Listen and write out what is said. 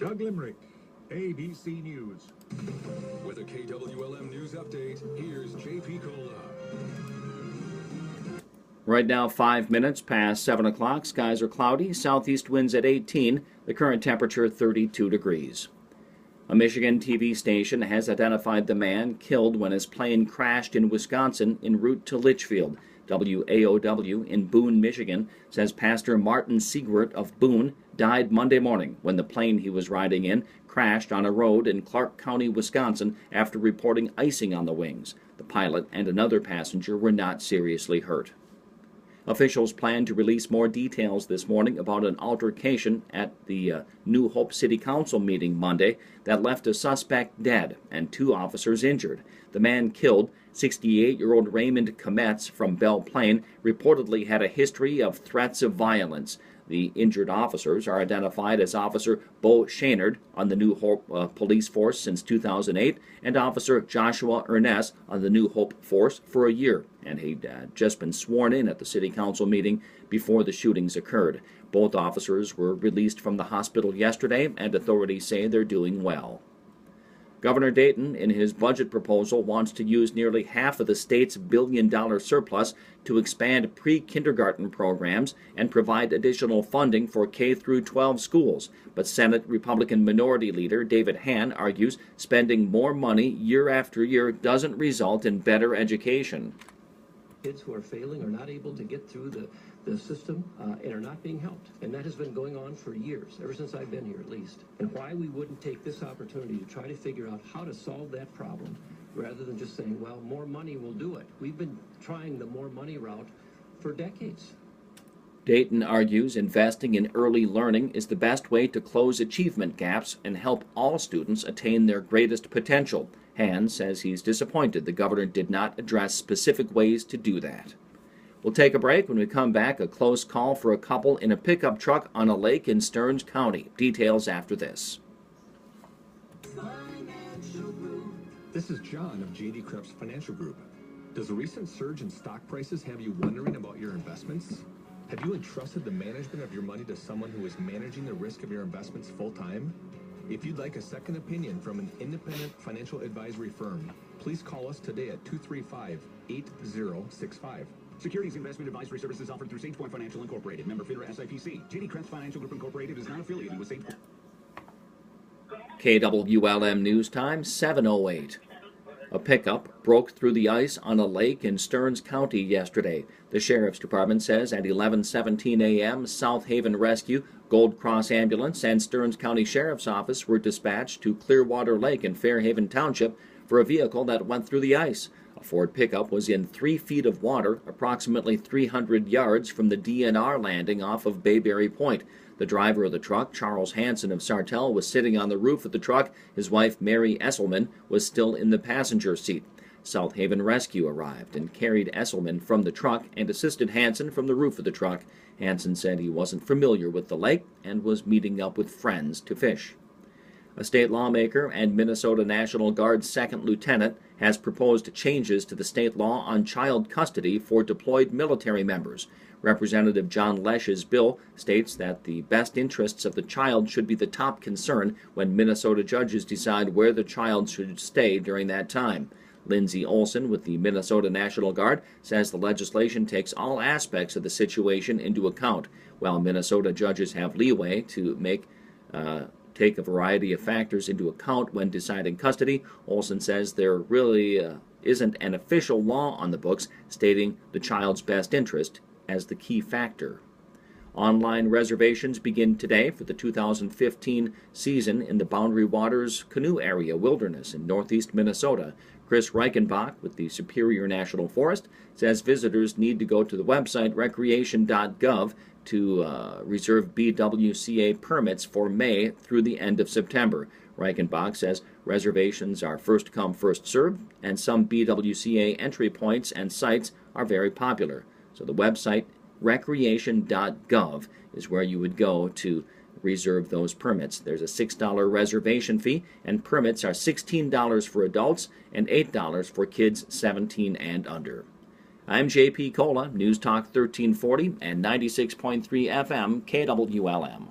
Doug Limerick, ABC News. With a KWLM News update, here's JP Cola. Right now, 5 minutes past 7 o'clock. Skies are cloudy. Southeast winds at 18. The current temperature 32 degrees. A Michigan TV station has identified the man killed when his plane crashed in Wisconsin en route to Litchfield. WAOW in Boone, Michigan, says Pastor Martin Siegwert of Boone died Monday morning when the plane he was riding in crashed on a road in Clark County, Wisconsin, after reporting icing on the wings. The pilot and another passenger were not seriously hurt. Officials plan to release more details this morning about an altercation at the New Hope City Council meeting Monday that left a suspect dead and 2 officers injured. The man killed, 68-year-old Raymond Kometz from Belle Plaine, reportedly had a history of threats of violence. The injured officers are identified as Officer Bo Shaynard on the New Hope police force since 2008 and Officer Joshua Ernest on the New Hope force for a year, and he'd just been sworn in at the city council meeting before the shootings occurred. Both officers were released from the hospital yesterday, and authorities say they're doing well. Governor Dayton, in his budget proposal, wants to use nearly half of the state's billion-dollar surplus to expand pre-kindergarten programs and provide additional funding for K-12 schools. But Senate Republican Minority Leader David Hann argues spending more money year after year doesn't result in better education. Kids who are failing are not able to get through the system and are not being helped. And that has been going on for years, ever since I've been here at least. And why we wouldn't take this opportunity to try to figure out how to solve that problem rather than just saying, well, more money will do it. We've been trying the more money route for decades. Dayton argues investing in early learning is the best way to close achievement gaps and help all students attain their greatest potential. Hann says he's disappointed the governor did not address specific ways to do that. We'll take a break. When we come back, a close call for a couple in a pickup truck on a lake in Stearns County. Details after this. This is John of J.D. Krebs Financial Group. Does a recent surge in stock prices have you wondering about your investments? Have you entrusted the management of your money to someone who is managing the risk of your investments full-time? If you'd like a second opinion from an independent financial advisory firm, please call us today at 235-8065. Securities investment advisory services offered through Sage Point Financial Incorporated. Member FINRA SIPC. J.D. Krebs Financial Group Incorporated is not affiliated with Sage Point. KWLM News Time, 7:08. A pickup broke through the ice on a lake in Stearns County yesterday. The Sheriff's Department says at 11:17 a.m., South Haven Rescue, Gold Cross Ambulance, and Stearns County Sheriff's Office were dispatched to Clearwater Lake in Fairhaven Township for a vehicle that went through the ice. A Ford pickup was in 3 feet of water, approximately 300 yards from the DNR landing off of Bayberry Point. The driver of the truck, Charles Hansen of Sartell, was sitting on the roof of the truck. His wife, Mary Esselman, was still in the passenger seat. South Haven Rescue arrived and carried Esselman from the truck and assisted Hansen from the roof of the truck. Hansen said he wasn't familiar with the lake and was meeting up with friends to fish. A state lawmaker and Minnesota National Guard second lieutenant has proposed changes to the state law on child custody for deployed military members. Representative John Lesch's bill states that the best interests of the child should be the top concern when Minnesota judges decide where the child should stay during that time. Lindsey Olson with the Minnesota National Guard says the legislation takes all aspects of the situation into account. While Minnesota judges have leeway to take a variety of factors into account when deciding custody, Olson says there really isn't an official law on the books stating the child's best interest as the key factor. Online reservations begin today for the 2015 season in the Boundary Waters Canoe Area Wilderness in northeast Minnesota. Chris Reichenbach with the Superior National Forest says visitors need to go to the website recreation.gov to reserve BWCA permits for May through the end of September. Reichenbach says reservations are first come, first served, and some BWCA entry points and sites are very popular. So the website recreation.gov is where you would go to reserve those permits. There's a $6 reservation fee, and permits are $16 for adults and $8 for kids 17 and under. I'm JP Cola, News Talk 1340 and 96.3 FM KWLM.